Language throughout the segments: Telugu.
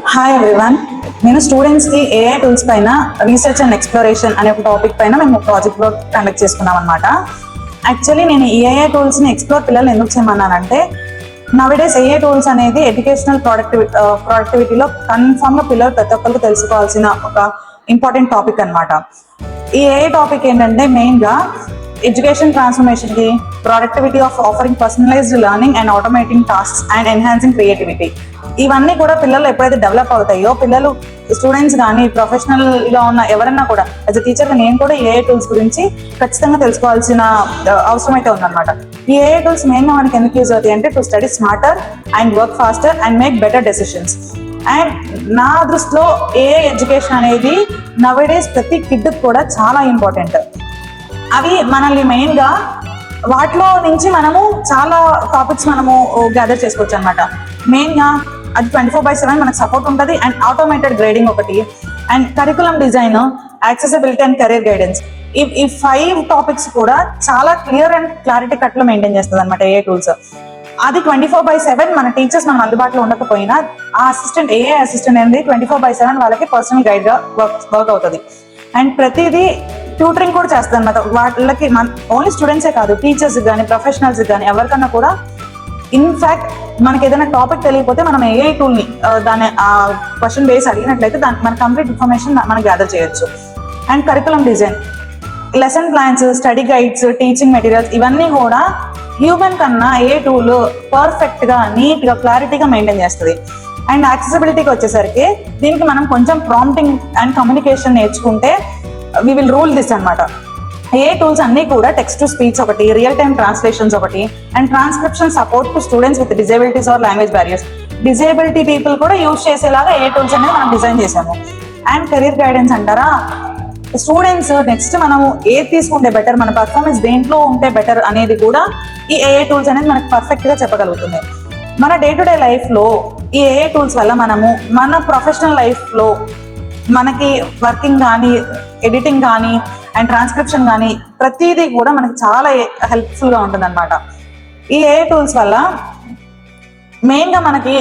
Hi everyone. నేను స్టూడెంట్స్కి ఏఐ టూల్స్ పైన రీసెర్చ్ అండ్ ఎక్స్ప్లోరేషన్ అనే ఒక టాపిక్ పైన మేము ప్రాజెక్ట్ వర్క్ కండక్ట్ చేసుకున్నాం అనమాట. యాక్చువల్లీ నేను ఈ ఏఐ టూల్స్ని ఎక్స్ప్లోర్ పిల్లలు ఎందుకు చేయమన్నానంటే, నవేడేస్ ఏఐ టూల్స్ అనేది ఎడ్యుకేషనల్ ప్రొడక్టివిటీలో కన్ఫామ్గా పిల్లలు ప్రతి ఒక్కరికి తెలుసుకోవాల్సిన ఒక ఇంపార్టెంట్ టాపిక్ అనమాట. ఈ ఏఐ టాపిక్ ఏంటంటే మెయిన్గా ఎడ్యుకేషన్ ట్రాన్స్ఫర్మేషన్కి, productivity of offering personalised learning and automating tasks and enhancing creativity, ఇవన్నీ కూడా పిల్లలు ఎప్పుడైతే డెవలప్ అవుతాయో, పిల్లలు స్టూడెంట్స్ కానీ ప్రొఫెషనల్గా ఉన్న ఎవరన్నా కూడా యాజ్ అ టీచర్గా నేను కూడా ఏఐ టూల్స్ గురించి ఖచ్చితంగా తెలుసుకోవాల్సిన అవసరం అయితే ఉందన్నమాట. ఈ ఏఐ టూల్స్ మెయిన్గా మనకి ఎందుకు యూజ్ అవుతాయి అంటే, to study smarter and work faster and make better decisions. And నా దృష్టిలో ఏఐ ఎడ్యుకేషన్ అనేది నవేడేస్ ప్రతి కిడ్కి కూడా చాలా ఇంపార్టెంట్. అవి మనల్ని మెయిన్గా వాటిలో నుంచి మనము చాలా టాపిక్స్ మనము గ్యాదర్ చేసుకోవచ్చు అనమాట. మెయిన్గా అది 24/7 మనకు సపోర్ట్ ఉంటుంది. అండ్ ఆటోమేటెడ్ గ్రేడింగ్ ఒకటి, and curriculum design, accessibility and career guidance, ఈ 5 టాపిక్స్ కూడా చాలా క్లియర్ అండ్ క్లారిటీ కట్లో మెయింటైన్ చేస్తుంది అనమాట ఏఐ టూల్స్. అది 24/7 మన టీచర్స్ మనం అందుబాటులో ఉండకపోయినా ఆ అసిస్టెంట్, ఏఐ అసిస్టెంట్ అనేది 24/7 వాళ్ళకి పర్సనల్ గైడ్గా వర్క్ అవుతుంది. అండ్ ప్రతిదీ ట్యూటరింగ్ కూడా చేస్తుంది అనమాట. వాళ్ళకి ఓన్లీ స్టూడెంట్సే కాదు, టీచర్స్ కానీ ప్రొఫెషనల్స్ కానీ ఎవరికన్నా కూడా. ఇన్ఫ్యాక్ట్ మనకి ఏదైనా టాపిక్ తెలియకపోతే మనం ఏఐ టూల్ని దాని క్వశ్చన్ బేస్ అడిగినట్లయితే దానికి మన కంప్లీట్ ఇన్ఫర్మేషన్ మనం గ్యాదర్ చేయొచ్చు. And curriculum design, lesson plans, study guides, teaching materials, ఇవన్నీ కూడా హ్యూమన్ కన్నా ఏఐ టూల్ పర్ఫెక్ట్గా, నీట్గా, క్లారిటీగా మెయింటైన్ చేస్తుంది. అండ్ యాక్సెసిబిలిటీకి వచ్చేసరికి దీనికి మనం కొంచెం ప్రాంప్టింగ్ అండ్ కమ్యూనికేషన్ నేర్చుకుంటే వి విల్ రూల్ దిస్ అనమాట. ఏ టూల్స్ అన్నీ కూడా టెక్స్ట్ టు స్పీచ్ ఒకటి, రియల్ టైమ్ ట్రాన్స్లేషన్స్ ఒకటి, and transcription support to students with disabilities or language barriers. Disability people కూడా యూజ్ చేసేలాగా ఏ టూల్స్ అనేది మనం డిజైన్ చేసాము. అండ్ కెరీర్ గైడెన్స్ అంటారా, స్టూడెంట్స్ నెక్స్ట్ మనము ఏది తీసుకుంటే బెటర్, మన పర్ఫార్మెన్స్ దేంట్లో ఉంటే బెటర్ అనేది కూడా ఈ ఏఐ టూల్స్ అనేది మనకు పర్ఫెక్ట్గా చెప్పగలుగుతుంది. మన డే టు డే లైఫ్లో ఈ ఏఐ టూల్స్ వల్ల మనము మన ప్రొఫెషనల్ లైఫ్లో మనకి వర్కింగ్ కానీ, ఎడిటింగ్ కానీ, అండ్ ట్రాన్స్క్రిప్షన్ కానీ ప్రతిదీ కూడా మనకి చాలా హెల్ప్ఫుల్గా ఉంటుంది అనమాట. ఈ ఏఐ టూల్స్ వల్ల మెయిన్గా మనకి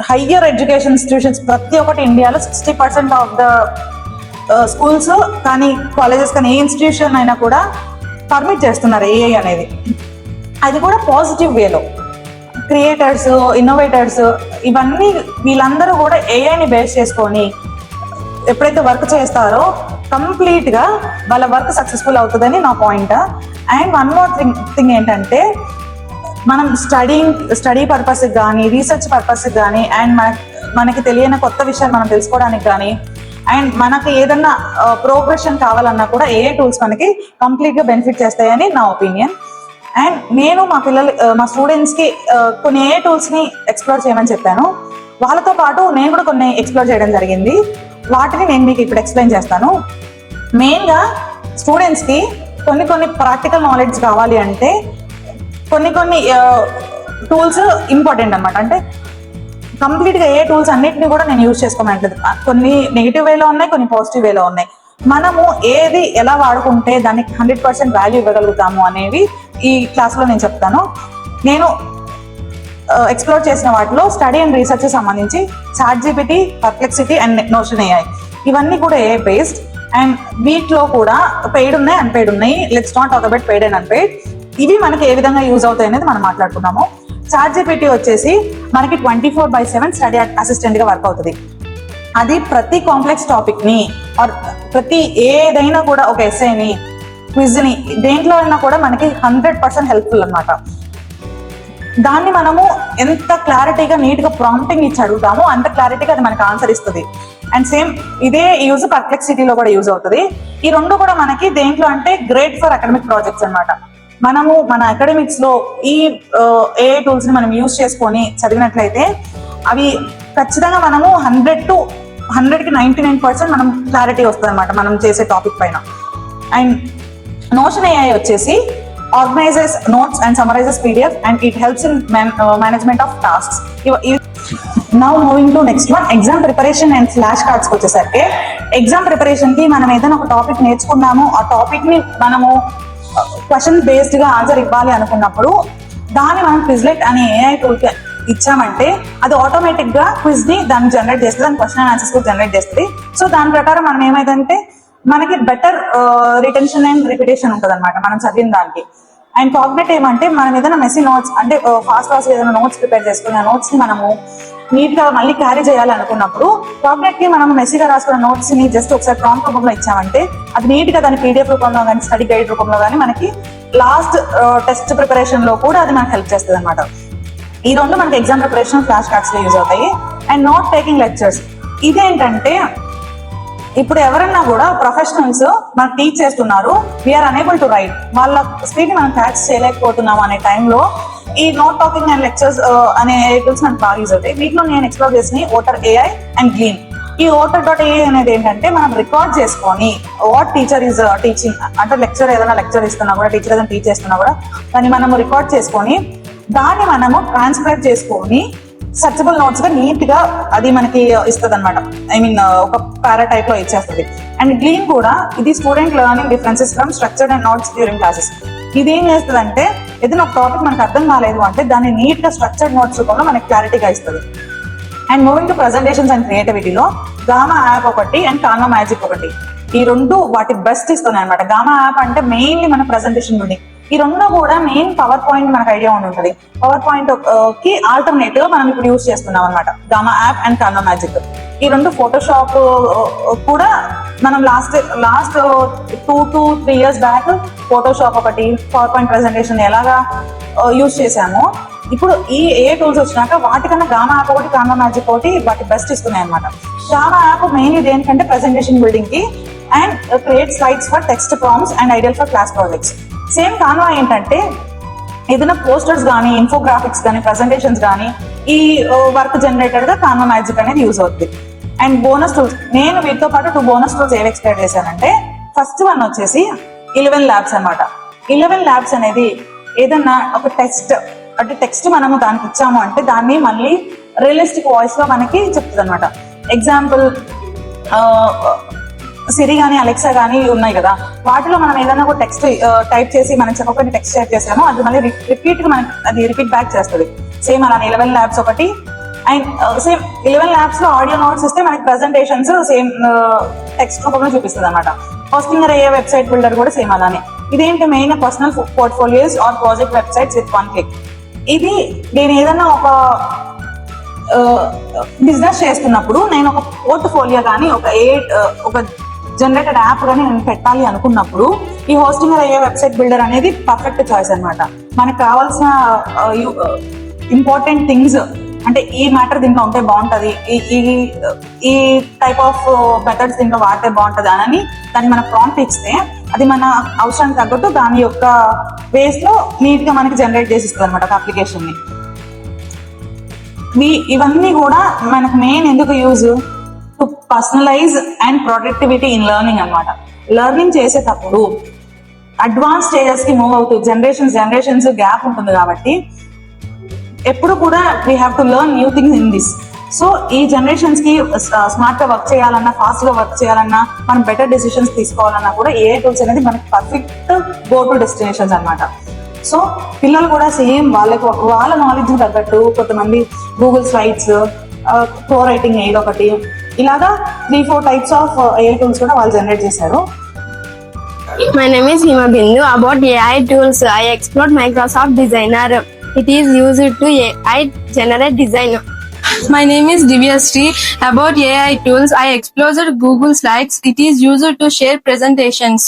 హయ్యర్ ఎడ్యుకేషన్ ఇన్స్టిట్యూషన్స్ ప్రతి ఒక్కటి ఇండియాలో 60% ఆఫ్ ద స్కూల్స్ కానీ కాలేజెస్ కానీ ఏ ఇన్స్టిట్యూషన్ అయినా కూడా పర్మిట్ చేస్తున్నారు ఏఐ అనేది. అది కూడా పాజిటివ్ వేలో. క్రియేటర్స్, ఇన్నోవేటర్స్, ఇవన్నీ వీళ్ళందరూ కూడా ఏఐని బేస్ చేసుకొని ఎప్పుడైతే వర్క్ చేస్తారో కంప్లీట్గా వాళ్ళ వర్క్ సక్సెస్ఫుల్ అవుతుందని నా point. And one more thing ఏంటంటే, మనం స్టడీ పర్పస్కి కానీ, రీసెర్చ్ పర్పస్కి కానీ, అండ్ మనకి తెలియని కొత్త విషయాలు మనం తెలుసుకోవడానికి కానీ, అండ్ మనకి ఏదన్నా ప్రోగ్రెషన్ కావాలన్నా కూడా ఏఐ టూల్స్ మనకి కంప్లీట్గా బెనిఫిట్ చేస్తాయని నా ఒపీనియన్. అండ్ నేను మా స్టూడెంట్స్కి కొన్ని ఏఐ టూల్స్ని ఎక్స్ప్లోర్ చేయమని చెప్పాను. వాళ్ళతో పాటు నేను కూడా కొన్ని ఎక్స్ప్లోర్ చేయడం జరిగింది. వాటిని నేను మీకు ఇప్పుడు ఎక్స్ప్లెయిన్ చేస్తాను. మెయిన్గా స్టూడెంట్స్కి కొన్ని ప్రాక్టికల్ నాలెడ్జ్ కావాలి అంటే కొన్ని టూల్స్ ఇంపార్టెంట్ అనమాట. అంటే కంప్లీట్గా ఏ టూల్స్ అన్నిటిని కూడా నేను యూజ్ చేసుకోమంటలేదు. కొన్ని నెగిటివ్ వేలో ఉన్నాయి, కొన్ని పాజిటివ్ వేలో ఉన్నాయి. మనము ఏది ఎలా వాడుకుంటే దానికి 100% వాల్యూ ఇవ్వగలుగుతాము అనేవి ఈ క్లాస్లో నేను చెప్తాను. నేను ఎక్స్ప్లోర్ చేసిన వాటిలో స్టడీ అండ్ రీసెర్చ్ సంబంధించి ChatGPT, Perplexity and Notion AI, ఇవన్నీ కూడా ఏఐ బేస్డ్. అండ్ వీటిలో కూడా పెయిడ్ ఉన్నాయి, అన్పెయిడ్ ఉన్నాయి. Let's not talk about paid and unpaid. ఇవి మనకి ఏ విధంగా యూజ్ అవుతాయి అనేది మనం మాట్లాడుకున్నాము. చాట్‌జీపీటీ వచ్చేసి మనకి 24/7 స్టడీ అసిస్టెంట్గా వర్క్ అవుతుంది. అది ప్రతి కాంప్లెక్స్ టాపిక్ని ఆర్ ప్రతి ఏదైనా కూడా, ఒక ఎస్ఏని, క్విజ్ని, దేంట్లో అయినా కూడా మనకి 100% హెల్ప్ఫుల్ అనమాట. దాన్ని మనము ఎంత క్లారిటీగా, నీట్గా ప్రాంప్టింగ్ ఇచ్చి అడుగుతామో అంత క్లారిటీగా అది మనకి ఆన్సర్ ఇస్తుంది. అండ్ సేమ్ ఇదే యూజ్ పర్ప్లెక్సిటీలో కూడా యూజ్ అవుతుంది. ఈ రెండు కూడా మనకి దేంట్లో అంటే గ్రేట్ ఫర్ అకాడమిక్ ప్రాజెక్ట్స్ అనమాట. మనము మన అకాడమిక్స్లో ఈ ఏఐ టూల్స్ని మనం యూజ్ చేసుకొని చదివినట్లయితే అవి ఖచ్చితంగా మనము 100కి 99% మనం క్లారిటీ వస్తుంది అనమాట మనం చేసే టాపిక్ పైన. అండ్ నోషన్ AI వచ్చేసి organises notes and summarises PDF and it helps in management of tasks. Now moving to next one, exam preparation and flash కార్డ్స్కి వచ్చేసరికి, ఎగ్జామ్ ప్రిపరేషన్కి మనం ఏదైనా ఒక టాపిక్ నేర్చుకున్నాము, ఆ టాపిక్ని మనము క్వశ్చన్ బేస్డ్గా ఆన్సర్ ఇవ్వాలి అనుకున్నప్పుడు దాన్ని మనం క్విజ్లెట్ అనే ఏఐ టూల్కి ఇచ్చామంటే అది ఆటోమేటిక్ గా క్విజ్ ని దాన్ని జనరేట్ చేస్తుంది, దాని క్వశ్చన్ అండ్ ఆన్సర్స్ కూడా జనరేట్ చేస్తుంది. సో దాని ప్రకారం మనం ఏమైందంటే మనకి బెటర్ రిటెన్షన్ అండ్ రిపిటేషన్ ఉంటుంది అనమాట మనం చదివిన దానికి. అండ్ కాగ్నేట్ ఏమంటే మనం ఏదైనా మెస్సీ నోట్స్ అంటే ఫాస్ట్ ఏదైనా నోట్స్ ప్రిపేర్ చేసుకుని ఆ నోట్స్ ని మనము నీట్ గా మళ్ళీ క్యారీ చేయాలి అనుకున్నప్పుడు కాగ్నేట్ కి మనం మెస్సీగా రాసుకున్న నోట్స్ ని జస్ట్ ఒకసారి ప్రాంప్ట్ రూపంలో ఇచ్చామంటే అది నీట్ గా దాని పీడిఎఫ్ రూపంలో కానీ స్టడీ గైడ్ రూపంలో కానీ మనకి లాస్ట్ టెస్ట్ ప్రిపరేషన్ లో కూడా అది మనకు హెల్ప్ చేస్తుంది అనమాట. ఈ రెండు మనకి ఎగ్జామ్ ప్రిపరేషన్ ఫ్లాష్ కార్డ్స్ లో యూజ్ అవుతాయి. అండ్ నోట్ టేకింగ్ లెక్చర్స్ ఇదేంటంటే ఇప్పుడు ఎవరన్నా కూడా ప్రొఫెషనల్స్ మనకు టీచ్ చేస్తున్నారు, వీఆర్ అనేబుల్ టు రైట్, వాళ్ళ స్పీడ్ ని మనం క్యాచ్ చేయలేకపోతున్నాం అనే టైంలో ఈ నోట్ టాకింగ్ అండ్ లెక్చర్స్ అనే టూల్స్ మనకు బాగా యూజ్ అవుతాయి. వీటిలో నేను ఎక్స్ప్లోర్ చేసిన ఓటర్ AI అండ్ గ్లీన్. ఈ otter.ai అనేది ఏంటంటే మనం రికార్డ్ చేసుకొని వాట్ టీచర్ ఈజ్ టీచింగ్ అంటే లెక్చర్ ఏదైనా లెక్చర్ ఇస్తున్నా కూడా టీచర్ ఏదైనా టీచ్ చేస్తున్నా కూడా దాన్ని మనము రికార్డ్ చేసుకొని దాన్ని మనము ట్రాన్స్క్రైబ్ చేసుకొని సర్చబుల్ నోట్స్ గా నీట్ గా అది మనకి ఇస్తుంది అనమాట. ఐ మీన్ ఒక పారా టైప్ లో ఇచ్చేస్తుంది. అండ్ గ్లీన్ కూడా ఇది student learning differences from structured and notes during classes. ఇది ఏం చేస్తుంది అంటే ఏదైనా ఒక టాపిక్ మనకు అర్థం కాలేదు అంటే దాన్ని నీట్ గా స్ట్రక్చర్డ్ నోట్స్ రూపంలో మనకి క్లారిటీగా ఇస్తుంది. And moving to presentations and క్రియేటివిటీలో గామా యాప్ ఒకటి అండ్ కాన్వా మ్యాజిక్ ఒకటి, ఈ రెండు వాటి బెస్ట్ ఇస్తున్నాయి అనమాట. గామా యాప్ అంటే మెయిన్లీ మన ప్రెజెంటేషన్ బిల్డింగ్. ఈ రెండు కూడా మెయిన్ పవర్ పాయింట్ మనకు ఐడియా ఉంటుంది. పవర్ పాయింట్ కి ఆల్టర్నేటివ్ మనం ఇప్పుడు యూజ్ చేస్తున్నాం అనమాట Gamma app and Canva magic. ఈ రెండు ఫోటోషాప్ కూడా మనం last 2 to 3 years back Photoshop ఒకటి పవర్ పాయింట్ ప్రెజెంటేషన్ ఎలాగా యూజ్ చేసామో ఇప్పుడు ఈ ఏ టూల్స్ వచ్చినాక వాటికన్నా గామా యాప్ ఒకటి కాన్వా మ్యాజిక్ ఒకటి వాటి బెస్ట్ ఇస్తున్నాయి అనమాట. గామా యాప్ మెయిన్లీ దేనికంటే ప్రెజెంటేషన్ బిల్డింగ్ కి and create slides for text prompts and ideal for class projects. Same Canva ఏంటంటే ఏదైనా పోస్టర్స్ కానీ ఇన్ఫోగ్రాఫిక్స్ కానీ ప్రెజెంటేషన్స్ కానీ ఈ వర్క్ జనరేటెడ్ గా కాన్వా మ్యాజిక్ అనేది యూజ్ అవుతుంది. అండ్ బోనస్ టూల్స్ నేను వీటితో పాటు 2 బోనస్ టూల్స్ ఏవి ఎక్స్ప్లెయిన్ చేశానంటే ఫస్ట్ వన్ వచ్చేసి 11 ల్యాబ్స్ అనమాట. 11 ల్యాబ్స్ అనేది ఏదన్నా ఒక టెక్స్ట్ మనము దానికి ఇచ్చాము అంటే దాన్ని మళ్ళీ రియలిస్టిక్ వాయిస్ లో మనకి చెప్తుంది అనమాట. ఎగ్జాంపుల్ సిరి కానీ అలెక్సా కానీ ఉన్నాయి కదా, వాటిలో మనం ఏదైనా ఒక టెక్స్ట్ టైప్ చేసి మనం చెప్పకుండా టెక్స్ట్ టైప్ చేసామో అది మళ్ళీ రిపీట్ గా మనకి అది రిపీట్ బ్యాక్ చేస్తుంది. సేమ్ అలా 11 ల్యాబ్స్ ఒకటి. అండ్ సేమ్ 11 ల్యాబ్స్ లో ఆడియో నోట్స్ ఇస్తే మనకి ప్రెజెంటేషన్స్ సేమ్ టెక్స్ట్ రూపంలో చూపిస్తుంది అనమాట. హోస్టింగర్ అయ్యే వెబ్సైట్ బిల్డర్ కూడా సేమ్ అలానే. ఇదేంటి main personal portfolios or project websites with 1 click. ఇది నేను ఏదైనా ఒక బిజినెస్ చేస్తున్నప్పుడు నేను ఒక పోర్ట్ఫోలియో కానీ ఒక జనరేటెడ్ యాప్ కానీ నేను పెట్టాలి అనుకున్నప్పుడు ఈ హోస్టింగర్ అయ్యే వెబ్సైట్ బిల్డర్ అనేది పర్ఫెక్ట్ చాయిస్ అనమాట. మనకు కావాల్సిన ఇంపార్టెంట్ థింగ్స్ అంటే ఈ మ్యాటర్ దీంట్లో ఉంటే బాగుంటది, ఈ టైప్ ఆఫ్ మెథడ్స్ దీంట్లో వాడితే బాగుంటది అని దాన్ని మన ప్రాంప్ట్ ఇస్తే అది మన అవసరానికి తగ్గట్టు దాని యొక్క వేస్ లో నీట్ గా మనకి జనరేట్ చేసి ఇస్తుంది అనమాట అప్లికేషన్ ని. ఇవన్నీ కూడా మనకు మెయిన్ ఎందుకు use to personalise and productivity in learning అనమాట. లెర్నింగ్ చేసేటప్పుడు అడ్వాన్స్ స్టేజెస్ కి మూవ్ అవుతూ జనరేషన్స్ గ్యాప్ ఉంటుంది కాబట్టి ఎప్పుడు కూడా we have to learn new things in this. So ఈ జనరేషన్స్ కి స్మార్ట్ గా వర్క్ చేయాలన్నా ఫాస్ట్ గా వర్క్ చేయాలన్నా మనం బెటర్ డెసిషన్స్ తీసుకోవాలన్నా కూడా ఏ టూల్స్ అనేది మనకి పర్ఫెక్ట్ గో టు డెస్టినేషన్స్ అనమాట. సో పిల్లలు కూడా సేమ్ వాళ్ళ నాలెడ్జ్ తగ్గట్టు కొంతమంది గూగుల్ స్లైడ్స్, ప్రో రైటింగ్ ఏదో ఒకటి ఇలాగా 3-4 types ఆఫ్ AI టూల్స్ కూడా వాళ్ళు జనరేట్ చేశారు. My name is Hima Bindu. About AI tools, I explored Microsoft Designer. It is used to AI generate design. My name is Divya Sri. About AI tools, I explored Google Slides. It is used to share presentations.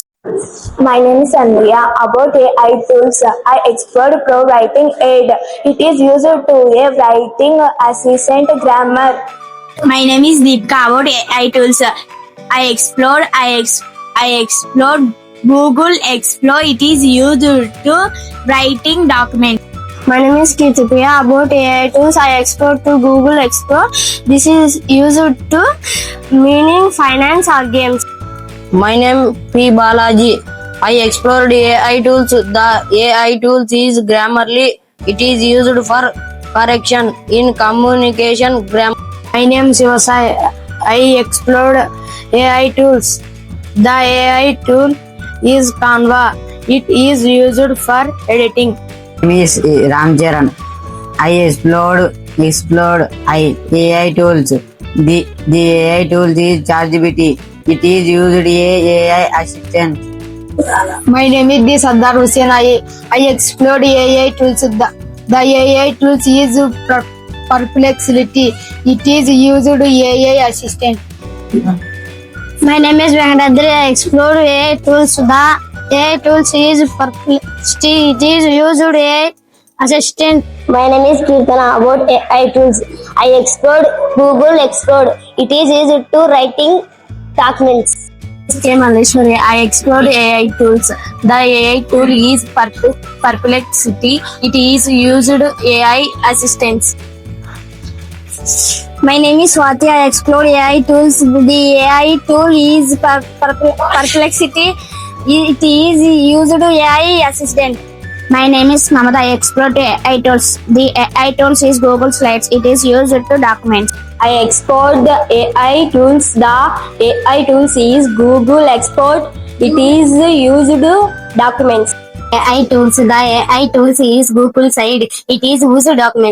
My name is Andrea. About AI tools, I explored Pro Writing Aid. It is used to a writing assistant grammar. My name is Deepka. About AI tools, I explored Google Explore. It is used to writing documents. My name is Kirtipriya. About AI tools, I explored to Google Explore. This is used to meaning finance or games. My name P. Balaji. I explored AI tools. The AI tools is Grammarly. It is used for correction in communication grammar. My name is Shivasai. I explored AI tools. The AI tool is Canva. It is used for editing. My name is Ram Charan. I explored explored AI tools. The AI tools is ChatGPT. It is used AI assistant. My name is D. Sardar Hussain. I explored AI tools. The AI tools is Perplexity. It is used AI assistant. My name is Venkatadri. I explored AI tools. The AI tools is Perplexity. It is used AI assistant. My name is Kirtana. About AI tools, I explored Google Explored. It is used to writing documents. K. Malleshwari. I explored AI tools. The AI tool is Perplexity. It is used AI assistance. My name is Swati. I explored AI tools. The AI tool is Perplexity. It is used AI assistant. My name is Mamata. I explored AI tools. The AI tools is Google Slides. It is used to document. I explored the AI tools. The AI tools is Google Export. It is used to documents. AI tools. The AI tools is Google Side. It is used to document.